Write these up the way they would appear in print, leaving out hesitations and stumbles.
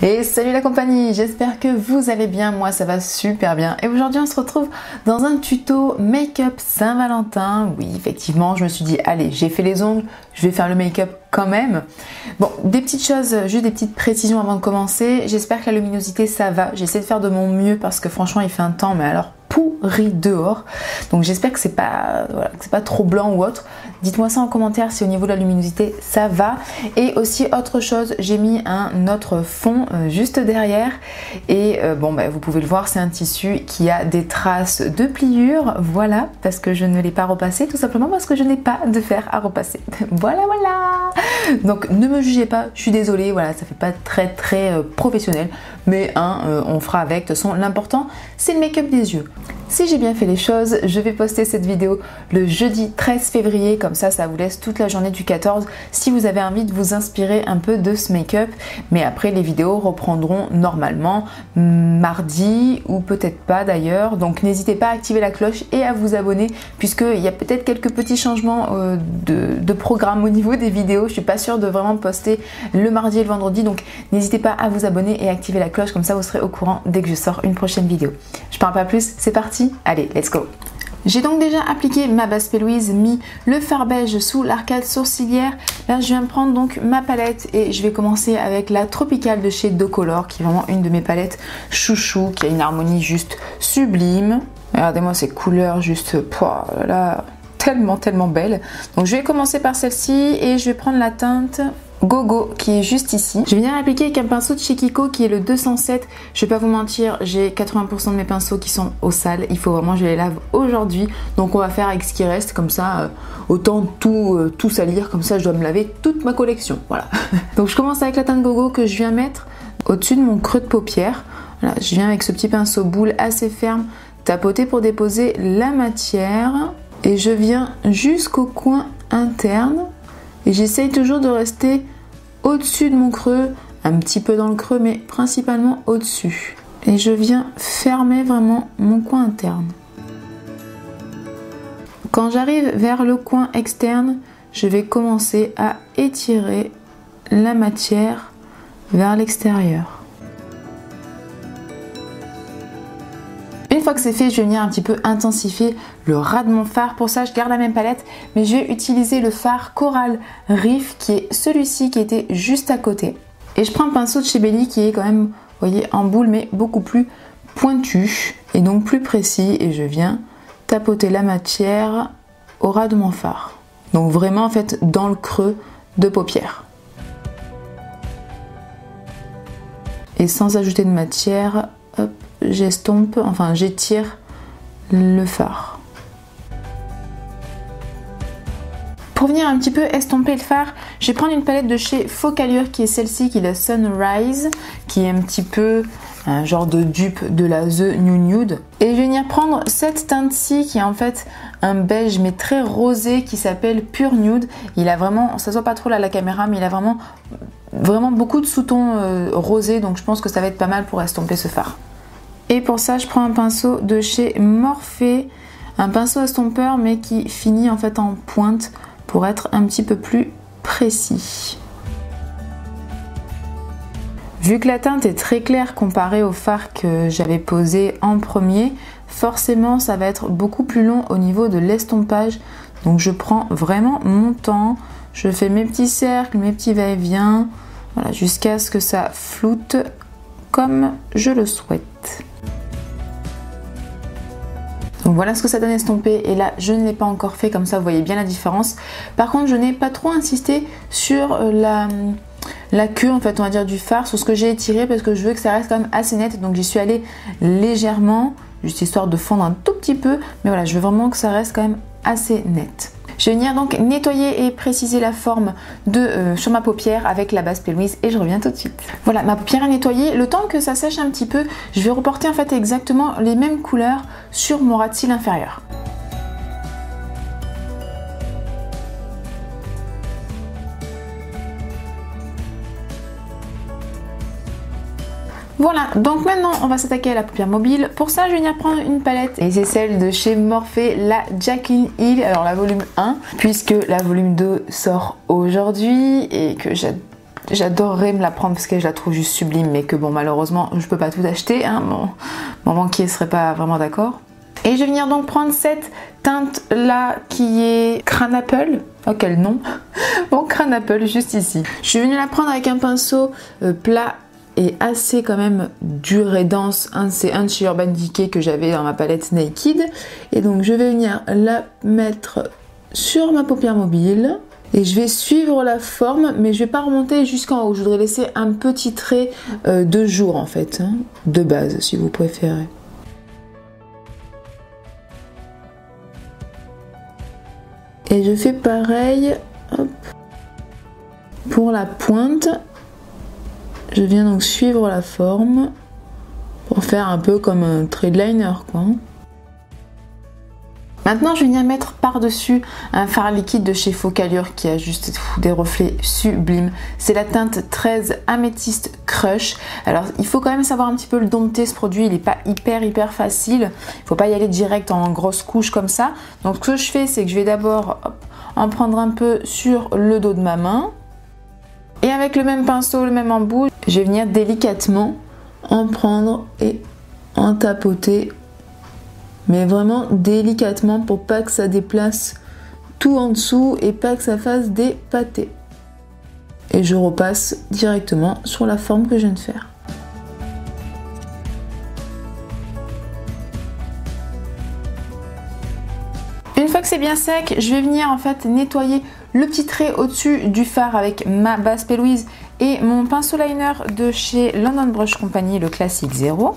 Et salut la compagnie, j'espère que vous allez bien, moi ça va super bien. Et aujourd'hui on se retrouve dans un tuto make-up Saint-Valentin. Oui, effectivement, je me suis dit, allez, j'ai fait les ongles, je vais faire le make-up quand même. Bon, des petites choses, juste des petites précisions avant de commencer. J'espère que la luminosité ça va, j'essaie de faire de mon mieux parce que franchement il fait un temps, mais alors pourri dehors. Donc j'espère que c'est pas, voilà, que c'est pas trop blanc ou autre. Dites-moi ça en commentaire si au niveau de la luminosité ça va. Et aussi autre chose, j'ai mis un autre fond juste derrière. Et bon bah, vous pouvez le voir, c'est un tissu qui a des traces de pliure. Voilà, parce que je ne l'ai pas repassé, tout simplement parce que je n'ai pas de fer à repasser. Voilà. Donc ne me jugez pas, je suis désolée, voilà, ça fait pas très professionnel. Mais on fera avec. De toute façon, l'important c'est le make-up des yeux. Si j'ai bien fait les choses, je vais poster cette vidéo le jeudi 13 février, comme ça vous laisse toute la journée du 14 si vous avez envie de vous inspirer un peu de ce make-up. Mais après les vidéos reprendront normalement mardi ou peut-être pas d'ailleurs. Donc n'hésitez pas à activer la cloche et à vous abonner puisqu'il y a peut-être quelques petits changements de programme au niveau des vidéos. Je suis pas sûre de vraiment poster le mardi et le vendredi, donc n'hésitez pas à vous abonner et activer la cloche, comme ça vous serez au courant dès que je sors une prochaine vidéo. Je parle pas plus, c'est parti. Allez, let's go! J'ai donc déjà appliqué ma base P. mis le fard beige sous l'arcade sourcilière. Là, je viens de prendre donc ma palette et je vais commencer avec la Tropicale de chez Docolor, qui est vraiment une de mes palettes chouchou, qui a une harmonie juste sublime. Regardez-moi ces couleurs juste, là, tellement belles. Donc je vais commencer par celle-ci et je vais prendre la teinte Gogo qui est juste ici. Je vais venir appliquer avec un pinceau de chez Kiko qui est le 207. Je vais pas vous mentir, j'ai 80% de mes pinceaux qui sont au sale. Il faut vraiment que je les lave aujourd'hui. Donc on va faire avec ce qui reste, comme ça autant tout salir, comme ça je dois me laver toute ma collection. Voilà. Donc je commence avec la teinte Gogo que je viens mettre au-dessus de mon creux de paupière. Voilà, je viens avec ce petit pinceau boule assez ferme tapoter pour déposer la matière. Et je viens jusqu'au coin interne. Et j'essaye toujours de rester au-dessus de mon creux, un petit peu dans le creux, mais principalement au-dessus. Et je viens fermer vraiment mon coin interne. Quand j'arrive vers le coin externe, je vais commencer à étirer la matière vers l'extérieur. Une fois que c'est fait, je vais venir un petit peu intensifier le ras de mon fard. Pour ça, je garde la même palette, mais je vais utiliser le fard Coral Riff qui est celui-ci qui était juste à côté. Et je prends un pinceau de chez Belly qui est quand même, vous voyez, en boule, mais beaucoup plus pointu et donc plus précis. Et je viens tapoter la matière au ras de mon fard. Donc vraiment, en fait, dans le creux de paupière. Et sans ajouter de matière, hop, j'estompe, enfin j'étire le fard. Pour venir un petit peu estomper le fard, je vais prendre une palette de chez Focallure qui est celle-ci, qui est la Sunrise, qui est un petit peu un genre de dupe de la The New Nude. Et je vais venir prendre cette teinte-ci qui est en fait un beige mais très rosé qui s'appelle Pure Nude. Il a vraiment, ça se voit pas trop là à la caméra, mais il a vraiment beaucoup de sous-tons rosés, donc je pense que ça va être pas mal pour estomper ce fard. Et pour ça, je prends un pinceau de chez Morphe, un pinceau estompeur mais qui finit en fait en pointe pour être un petit peu plus précis. Vu que la teinte est très claire comparée au fard que j'avais posé en premier, forcément ça va être beaucoup plus long au niveau de l'estompage. Donc je prends vraiment mon temps, je fais mes petits cercles, mes petits va-et-vient, voilà, jusqu'à ce que ça floute comme je le souhaite. Donc voilà ce que ça donne estompé, et là je ne l'ai pas encore fait, comme ça vous voyez bien la différence. Par contre je n'ai pas trop insisté sur la queue en fait, on va dire, du fard, sur ce que j'ai étiré, parce que je veux que ça reste quand même assez net, donc j'y suis allée légèrement, juste histoire de fondre un tout petit peu, mais voilà, je veux vraiment que ça reste quand même assez net. Je vais venir donc nettoyer et préciser la forme sur ma paupière avec la base P. et je reviens tout de suite. Voilà, ma paupière est nettoyée. Le temps que ça sèche un petit peu, je vais reporter en fait exactement les mêmes couleurs sur mon ras de cils inférieur. Voilà, donc maintenant on va s'attaquer à la paupière mobile. Pour ça je vais venir prendre une palette et c'est celle de chez Morphe, la Jacqueline Hill, alors la volume 1, puisque la volume 2 sort aujourd'hui et que J'adorerais me la prendre parce que je la trouve juste sublime, mais que bon, malheureusement, je peux pas tout acheter, hein. Mon banquier serait pas vraiment d'accord. Et je vais venir donc prendre cette teinte là qui est Crane Apple. Oh quel nom. Bon, Crane Apple juste ici. Je suis venue la prendre avec un pinceau plat et assez quand même dur et dense. C'est un de chez Urban Decay que j'avais dans ma palette Naked. Et donc je vais venir la mettre sur ma paupière mobile. Et je vais suivre la forme, mais je vais pas remonter jusqu'en haut. Je voudrais laisser un petit trait de jour en fait, hein, de base si vous préférez. Et je fais pareil, hop, pour la pointe. Je viens donc suivre la forme pour faire un peu comme un trait de liner quoi. Maintenant, je viens mettre par-dessus un fard liquide de chez Focallure qui a juste des reflets sublimes. C'est la teinte 13 Amethyst Crush. Alors, il faut quand même savoir un petit peu le dompter ce produit. Il n'est pas hyper facile. Il ne faut pas y aller direct en grosse couche comme ça. Donc, ce que je fais, c'est que je vais d'abord en prendre un peu sur le dos de ma main. Et avec le même pinceau, le même embout, je vais venir délicatement en prendre et en tapoter. Mais vraiment délicatement pour pas que ça déplace tout en dessous et pas que ça fasse des pâtés. Et je repasse directement sur la forme que je viens de faire. Une fois que c'est bien sec, je vais venir en fait nettoyer le petit trait au-dessus du fard avec ma base P. Louise et mon pinceau liner de chez London Brush Company, le classique 0.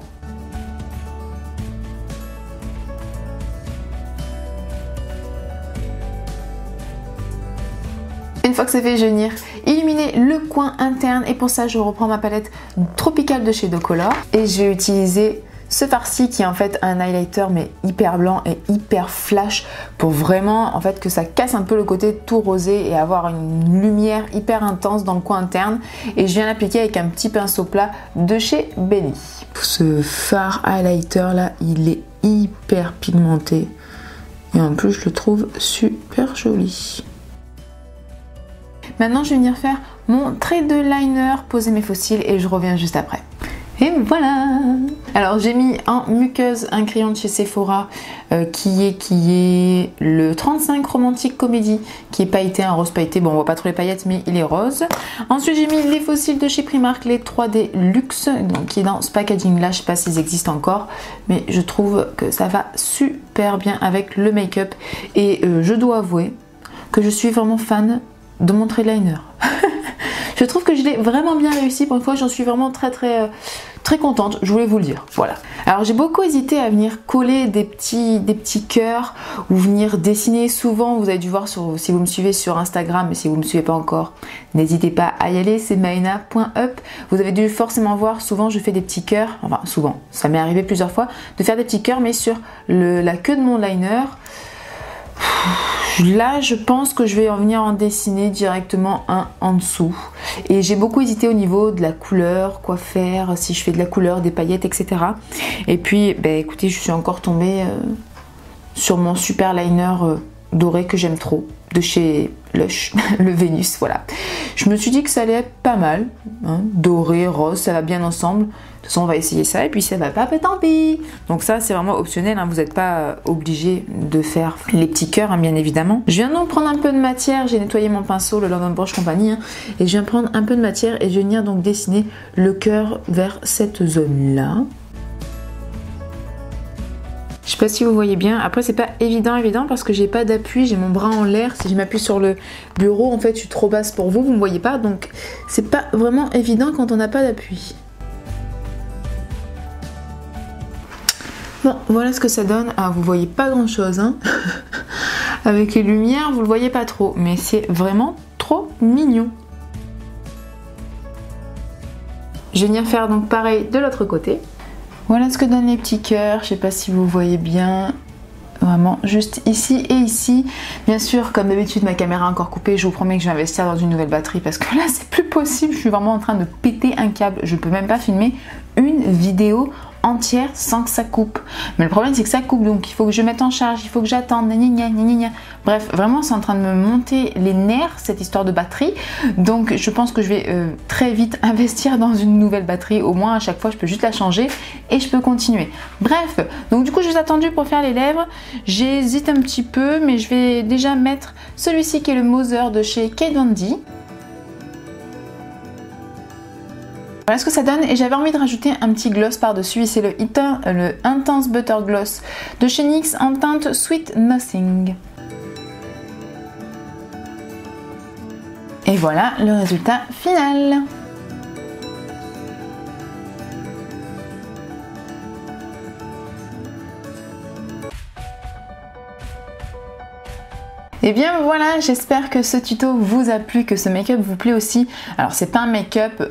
Une fois que c'est fait, je vais venir illuminer le coin interne et pour ça je reprends ma palette Tropical de chez Docolor et je vais utiliser ce farci qui est en fait un highlighter mais hyper blanc et hyper flash pour vraiment en fait que ça casse un peu le côté tout rosé et avoir une lumière hyper intense dans le coin interne et je viens l'appliquer avec un petit pinceau plat de chez Belly. Ce fard highlighter là il est hyper pigmenté et en plus je le trouve super joli. Maintenant, je vais venir faire mon trait de liner, poser mes faux cils et je reviens juste après. Et voilà! Alors, j'ai mis en muqueuse un crayon de chez Sephora qui est le 35 Romantique Comédie qui est pailleté, un rose pailleté. Bon, on voit pas trop les paillettes, mais il est rose. Ensuite, j'ai mis les faux cils de chez Primark, les 3D Luxe, donc qui est dans ce packaging là. Je sais pas s'ils existent encore, mais je trouve que ça va super bien avec le make-up. Et je dois avouer que je suis vraiment fan de mon trait de liner. Je trouve que je l'ai vraiment bien réussi pour une fois, j'en suis vraiment très contente, je voulais vous le dire, voilà. Alors j'ai beaucoup hésité à venir coller des petits cœurs ou venir dessiner. Souvent, vous avez dû voir si vous me suivez sur Instagram, mais si vous ne me suivez pas encore, n'hésitez pas à y aller, c'est maena.up. Vous avez dû forcément voir, souvent je fais des petits cœurs, enfin souvent, ça m'est arrivé plusieurs fois, de faire des petits cœurs mais sur la queue de mon liner. Là, je pense que je vais venir en dessiner directement un en dessous. Et j'ai beaucoup hésité au niveau de la couleur, quoi faire, si je fais de la couleur, des paillettes, etc. Et puis, bah, écoutez, je suis encore tombée sur mon super liner doré que j'aime trop, de chez Lush, le Vénus, voilà. Je me suis dit que ça allait être pas mal, hein, doré, rose, ça va bien ensemble. De toute façon, on va essayer ça et puis ça va pas, tant pis. Donc ça, c'est vraiment optionnel, hein, vous n'êtes pas obligé de faire les petits cœurs, hein, bien évidemment. Je viens donc prendre un peu de matière, j'ai nettoyé mon pinceau, le London Brush Company, hein, et je viens prendre un peu de matière et je vais venir donc dessiner le cœur vers cette zone-là. Je sais pas si vous voyez bien, après c'est pas évident parce que j'ai pas d'appui, j'ai mon bras en l'air, si je m'appuie sur le bureau en fait je suis trop basse pour vous, vous me voyez pas, donc c'est pas vraiment évident quand on n'a pas d'appui. Bon, voilà ce que ça donne. Ah, vous voyez pas grand chose, hein. Avec les lumières, vous le voyez pas trop, mais c'est vraiment trop mignon. Je vais venir faire donc pareil de l'autre côté. Voilà ce que donnent les petits cœurs, je sais pas si vous voyez bien, vraiment juste ici et ici. Bien sûr, comme d'habitude, ma caméra est encore coupée, je vous promets que je vais investir dans une nouvelle batterie parce que là c'est plus possible, je suis vraiment en train de péter un câble, je peux même pas filmer une vidéo entière sans que ça coupe. Mais le problème c'est que ça coupe, donc il faut que je mette en charge, il faut que j'attende, bref, vraiment c'est en train de me monter les nerfs cette histoire de batterie. Donc je pense que je vais très vite investir dans une nouvelle batterie, au moins à chaque fois je peux juste la changer et je peux continuer. Bref, donc du coup je vous ai attendu pour faire les lèvres, j'hésite un petit peu mais je vais déjà mettre celui-ci qui est le Moser de chez Kat Von D. Voilà ce que ça donne et j'avais envie de rajouter un petit gloss par dessus, c'est le Intense Butter Gloss de chez NYX en teinte Sweet Nothing. Et voilà le résultat final. Et bien voilà, j'espère que ce tuto vous a plu, que ce make-up vous plaît aussi. Alors c'est pas un make-up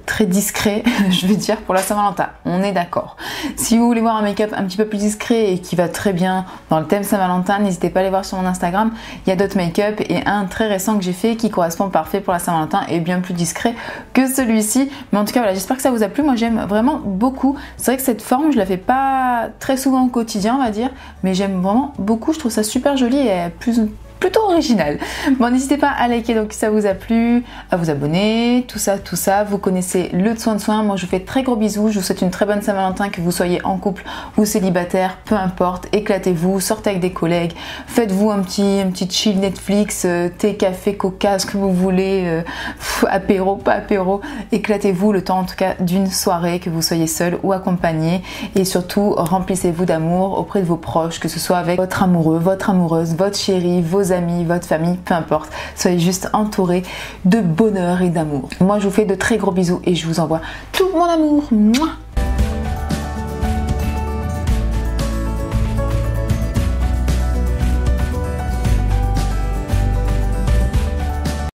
très discret, je veux dire, pour la Saint-Valentin, on est d'accord. Si vous voulez voir un make-up un petit peu plus discret et qui va très bien dans le thème Saint-Valentin, n'hésitez pas à aller voir sur mon Instagram, il y a d'autres make-up et un très récent que j'ai fait qui correspond parfait pour la Saint-Valentin et bien plus discret que celui-ci. Mais en tout cas voilà, j'espère que ça vous a plu, moi j'aime vraiment beaucoup. C'est vrai que cette forme, je la fais pas très souvent au quotidien on va dire, mais j'aime vraiment beaucoup, je trouve ça super joli et plutôt original. Bon, n'hésitez pas à liker donc si ça vous a plu, à vous abonner, tout ça, vous connaissez le soin de soin. Moi je vous fais de très gros bisous, je vous souhaite une très bonne Saint-Valentin, que vous soyez en couple ou célibataire, peu importe, éclatez-vous, sortez avec des collègues, faites-vous un petit chill Netflix, thé, café, coca, ce que vous voulez, apéro, pas apéro, éclatez-vous le temps en tout cas d'une soirée, que vous soyez seul ou accompagné, et surtout remplissez-vous d'amour auprès de vos proches, que ce soit avec votre amoureux, votre amoureuse, votre chéri, vos amis, votre famille, peu importe. Soyez juste entourés de bonheur et d'amour. Moi, je vous fais de très gros bisous et je vous envoie tout mon amour. Mouah.